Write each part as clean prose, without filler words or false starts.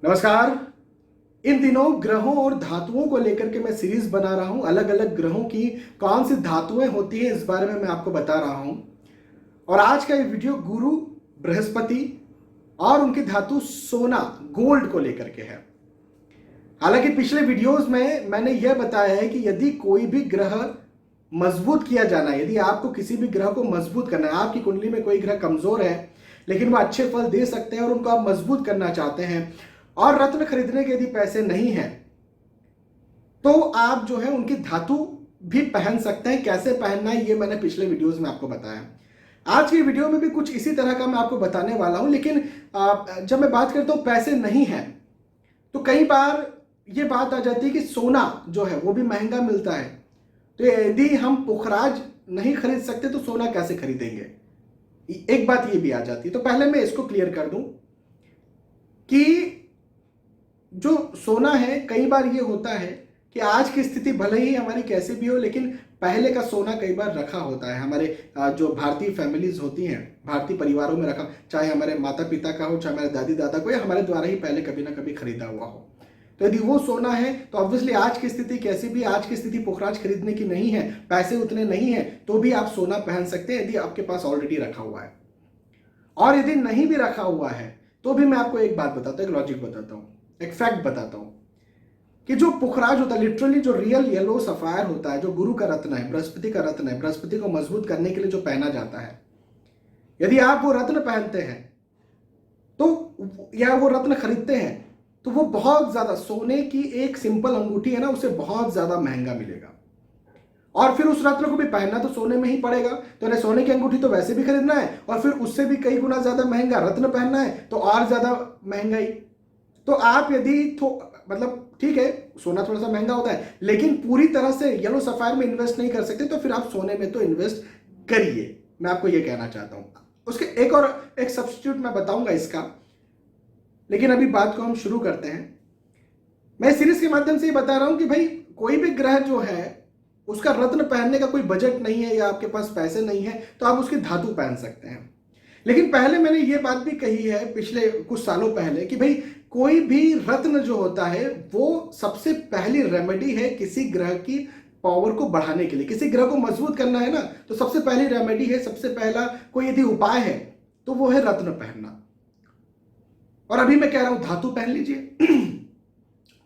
नमस्कार। इन दिनों ग्रहों और धातुओं को लेकर के मैं सीरीज बना रहा हूं। अलग अलग ग्रहों की कौन सी धातुएं होती हैं इस बारे में मैं आपको बता रहा हूं। और आज का ये वीडियो गुरु, बृहस्पति और उनकी धातु सोना, गोल्ड को लेकर के है। हालांकि पिछले वीडियोस में मैंने यह बताया है कि यदि कोई भी ग्रह मजबूत किया जाना है, यदि आपको किसी भी ग्रह को मजबूत करना है, आपकी कुंडली में कोई ग्रह कमजोर है लेकिन वो अच्छे फल दे सकते हैं और उनको आप मजबूत करना चाहते हैं और रत्न खरीदने के यदि पैसे नहीं हैं तो आप जो है उनकी धातु भी पहन सकते हैं। कैसे पहनना है ये मैंने पिछले वीडियोस में आपको बताया। आज की वीडियो में भी कुछ इसी तरह का मैं आपको बताने वाला हूं। लेकिन जब मैं बात करता हूं पैसे नहीं है तो कई बार ये बात आ जाती है कि सोना जो है वो भी महंगा मिलता है, तो यदि हम पुखराज नहीं खरीद सकते तो सोना कैसे खरीदेंगे, एक बात ये भी आ जाती है। तो पहले मैं इसको क्लियर कर दूं कि जो सोना है, कई बार ये होता है कि आज की स्थिति भले ही हमारी कैसे भी हो लेकिन पहले का सोना कई बार रखा होता है। हमारे जो भारतीय फैमिलीज होती हैं, भारतीय परिवारों में रखा, चाहे हमारे माता पिता का हो, चाहे हमारे दादी दादा को, या हमारे द्वारा ही पहले कभी ना कभी खरीदा हुआ हो। तो यदि वो सोना है तो ऑब्वियसली आज की स्थिति कैसी भी, आज की स्थिति पुखराज खरीदने की नहीं है, पैसे उतने नहीं है, तो भी आप सोना पहन सकते हैं यदि आपके पास ऑलरेडी रखा हुआ है। और यदि नहीं भी रखा हुआ है तो भी मैं आपको एक बात बताता हूं, एक लॉजिक बताता हूं, एक फैक्ट बताता हूं कि जो पुखराज होता है, लिटरली जो रियल येलो सफायर होता है, जो गुरु का रत्न है, बृहस्पति का रत्न है, बृहस्पति को मजबूत करने के लिए जो पहना जाता है, यदि आप वो रत्न पहनते हैं तो, या वो रत्न खरीदते हैं तो वो बहुत ज्यादा, सोने की एक सिंपल अंगूठी है ना, उसे बहुत ज्यादा महंगा मिलेगा। और फिर उस रत्न को भी पहनना तो सोने में ही पड़ेगा, तो इन्हें सोने की अंगूठी तो वैसे भी खरीदना है और फिर उससे भी कई गुना ज्यादा महंगा रत्न पहनना है तो और ज्यादा महंगाई। तो आप यदि मतलब ठीक है, सोना थोड़ा सा महंगा होता है लेकिन पूरी तरह से येलो सफायर में इन्वेस्ट नहीं कर सकते, तो फिर आप सोने में तो इन्वेस्ट करिए। मैं आपको यह कहना चाहता हूं। उसके एक और एक सब्स्टिट्यूट मैं बताऊंगा इसका, लेकिन अभी बात को हम शुरू करते हैं। मैं सीरीज के माध्यम से ये बता रहा हूं कि भाई कोई भी ग्रह जो है उसका रत्न पहनने का कोई बजट नहीं है या आपके पास पैसे नहीं है तो आप उसकी धातु पहन सकते हैं। लेकिन पहले मैंने ये बात भी कही है पिछले कुछ सालों पहले कि भाई कोई भी रत्न जो होता है वो सबसे पहली रेमेडी है किसी ग्रह की पावर को बढ़ाने के लिए। किसी ग्रह को मजबूत करना है ना, तो सबसे पहली रेमेडी है, सबसे पहला कोई यदि उपाय है तो वो है रत्न पहनना। और अभी मैं कह रहा हूं धातु पहन लीजिए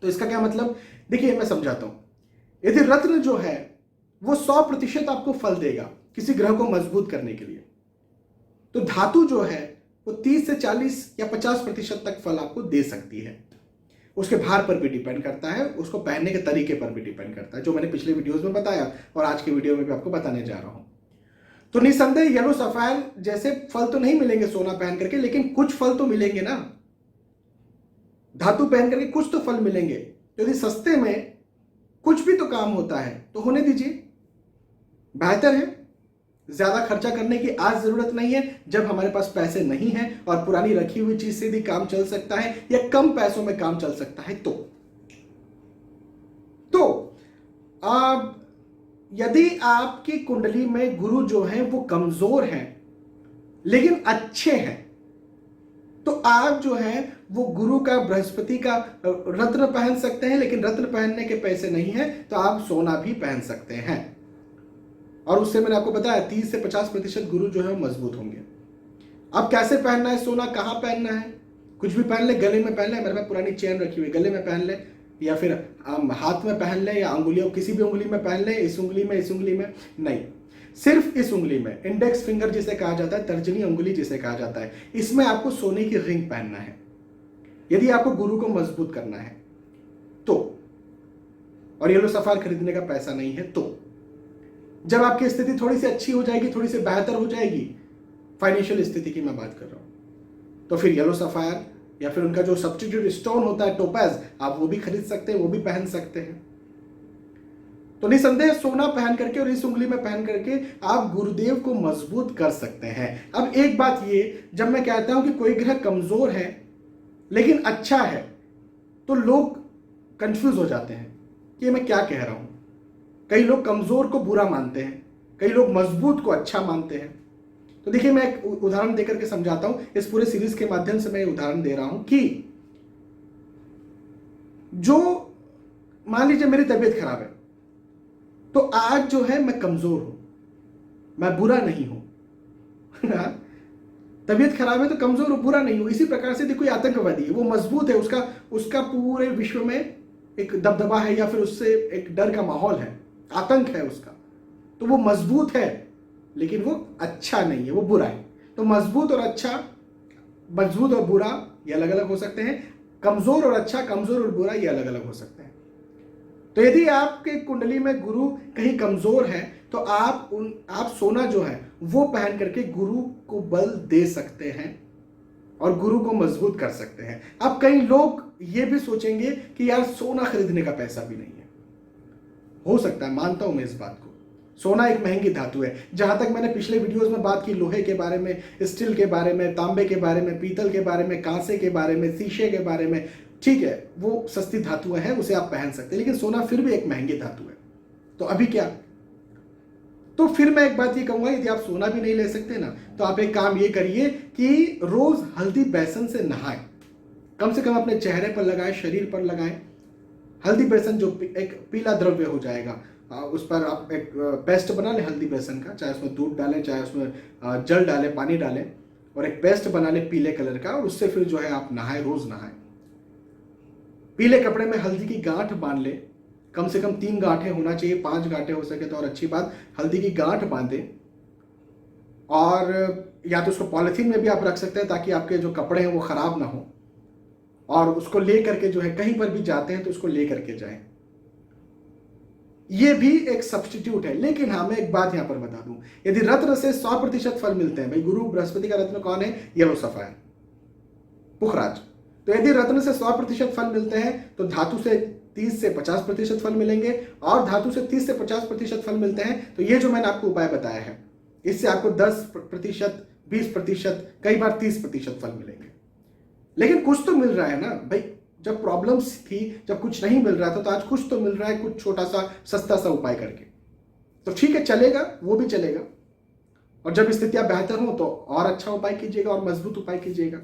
तो इसका क्या मतलब, देखिए मैं समझाता हूं। यदि रत्न जो है वो 100% आपको फल देगा किसी ग्रह को मजबूत करने के लिए, तो धातु जो है वो 30 से 40 या 50% तक फल आपको दे सकती है। उसके भार पर भी डिपेंड करता है, उसको पहनने के तरीके पर भी डिपेंड करता है, जो मैंने पिछले वीडियोस में बताया और आज के वीडियो में भी आपको बताने जा रहा हूं। तो निसंदेह येलो सफायर जैसे फल तो नहीं मिलेंगे सोना पहन करके, लेकिन कुछ फल तो मिलेंगे ना, धातु पहन करके कुछ तो फल मिलेंगे। तो यदि सस्ते में कुछ भी तो काम होता है तो होने दीजिए, बेहतर है। ज्यादा खर्चा करने की आज जरूरत नहीं है जब हमारे पास पैसे नहीं है और पुरानी रखी हुई चीज से भी काम चल सकता है या कम पैसों में काम चल सकता है। तो अब यदि आपकी कुंडली में गुरु जो है वो कमजोर हैं लेकिन अच्छे हैं, तो आप जो है वो गुरु का, बृहस्पति का रत्न पहन सकते हैं। लेकिन रत्न पहनने के पैसे नहीं है तो आप सोना भी पहन सकते हैं। और उससे मैंने आपको बताया 30 से 50% गुरु जो है मजबूत होंगे। अब कैसे पहनना है सोना, कहां पहनना है, कुछ भी पहन ले, गले में पहन ले, मेरे पास पुरानी चेन रखी हुई, गले में पहन ले या फिर हाथ में पहन ले या अंगुलियों, किसी भी उंगली में पहन ले, इस उंगली में नहीं, सिर्फ इस उंगली में, इंडेक्स फिंगर जिसे कहा जाता है, तर्जनी उंगली जिसे कहा जाता है, इसमें आपको सोने की रिंग पहनना है यदि आपको गुरु को मजबूत करना है तो। और येलो सफायर खरीदने का पैसा नहीं है तो। जब आपकी स्थिति थोड़ी सी अच्छी हो जाएगी, थोड़ी सी बेहतर हो जाएगी, फाइनेंशियल स्थिति की मैं बात कर रहा हूं, तो फिर येलो सफायर या फिर उनका जो सब्स्टिट्यूट स्टोन होता है टोपैज, आप वो भी खरीद सकते हैं, वो भी पहन सकते हैं। तो निसंदेह सोना पहन करके और इस उंगली में पहन करके आप गुरुदेव को मजबूत कर सकते हैं। अब एक बात ये, जब मैं कहता हूं कि कोई ग्रह कमजोर है लेकिन अच्छा है, तो लोग कंफ्यूज हो जाते हैं कि मैं क्या कह रहा हूं। कई लोग कमजोर को बुरा मानते हैं, कई लोग मजबूत को अच्छा मानते हैं। तो देखिए मैं एक उदाहरण देकर के समझाता हूं। इस पूरे सीरीज के माध्यम से मैं उदाहरण दे रहा हूं कि जो मान लीजिए मेरी तबीयत खराब है, तो आज जो है मैं कमजोर हूं, मैं बुरा नहीं हूं। तबीयत खराब है तो कमजोर हूं, बुरा नहीं हूं। इसी प्रकार से कोई आतंकवादी है, वो मजबूत है, उसका उसका पूरे विश्व में एक दबदबा है, या फिर उससे एक डर का माहौल है, आतंक है उसका, तो वो मजबूत है लेकिन वो अच्छा नहीं है, वो बुरा है। तो मजबूत और अच्छा, मजबूत और बुरा ये अलग अलग हो सकते हैं, कमजोर और अच्छा, कमजोर और बुरा ये अलग अलग हो सकते हैं। तो यदि आपके कुंडली में गुरु कहीं कमजोर है तो आप सोना जो है वो पहन करके गुरु को बल दे सकते हैं और गुरु को मजबूत कर सकते हैं। अब कई लोग ये भी सोचेंगे कि यार सोना खरीदने का पैसा भी नहीं है। हो सकता है, मानता हूं मैं इस बात को, सोना एक महंगी धातु है। जहां तक मैंने पिछले वीडियोस में बात की लोहे के बारे में, स्टील के बारे में, तांबे के बारे में, पीतल के बारे में, कांसे के बारे में, शीशे के बारे में, ठीक है वो सस्ती धातुएं हैं, उसे आप पहन सकते हैं, लेकिन सोना फिर भी एक महंगी धातु है। तो अभी क्या, तो फिर मैं एक बात ये कहूंगा, यदि आप सोना भी नहीं ले सकते ना, तो आप एक काम ये करिए कि रोज हल्दी बेसन से नहाएं, कम से कम अपने चेहरे पर लगाएं, शरीर पर लगाएं। हल्दी बेसन जो एक पीला द्रव्य हो जाएगा, उस पर आप एक पेस्ट बना लें हल्दी बेसन का, चाहे उसमें दूध डालें, चाहे उसमें जल डालें, पानी डालें, और एक पेस्ट बना लें पीले कलर का, और उससे फिर जो है आप नहाएं, रोज नहाएं। पीले कपड़े में हल्दी की गांठ बांध ले, कम से कम 3 गांठें होना चाहिए, 5 गांठें हो सके तो और अच्छी बात। हल्दी की गांठ बांधे, और या तो उसको पॉलिथीन में भी आप रख सकते हैं ताकि आपके जो कपड़े हैं वो खराब ना हो, और उसको ले करके जो है कहीं पर भी जाते हैं तो उसको ले करके जाएं। ये भी एक सब्स्टिट्यूट है। लेकिन हाँ, मैं एक बात यहां पर बता दूं, यदि रत्न से 100% फल मिलते हैं, भाई गुरु बृहस्पति का रत्न कौन है? येलो सफायर, पुखराज। तो यदि रत्न से 100% फल मिलते हैं तो धातु से 30 से 50% फल मिलेंगे, और धातु से 30 से 50% फल मिलते हैं तो ये जो मैंने आपको उपाय बताया है, इससे आपको 10%, 20%, कई बार 30% फल मिलेंगे। लेकिन कुछ तो मिल रहा है ना भाई, जब प्रॉब्लम्स थी, जब कुछ नहीं मिल रहा था, तो आज कुछ तो मिल रहा है, कुछ छोटा सा सस्ता सा उपाय करके, तो ठीक है, चलेगा, वो भी चलेगा। और जब स्थितियां बेहतर हो तो और अच्छा उपाय कीजिएगा और मजबूत उपाय कीजिएगा।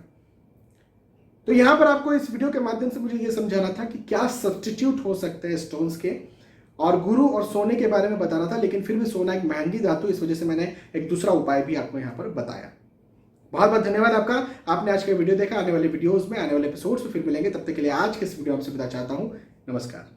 तो यहां पर आपको इस वीडियो के माध्यम से मुझे यह समझाना था कि क्या सब्स्टिट्यूट हो सकते हैं स्टोन्स के, और गुरु और सोने के बारे में बताना था, लेकिन फिर भी सोना एक महंगी धातु, इस वजह से मैंने एक दूसरा उपाय भी आपको यहां पर बताया। बहुत बहुत धन्यवाद आपका, आपने आज का वीडियो देखा। आने वाले वीडियोस में, आने वाले एपिसोड्स में फिर मिलेंगे, तब तक के लिए आज के इस वीडियो आपसे विदा चाहता हूं। नमस्कार।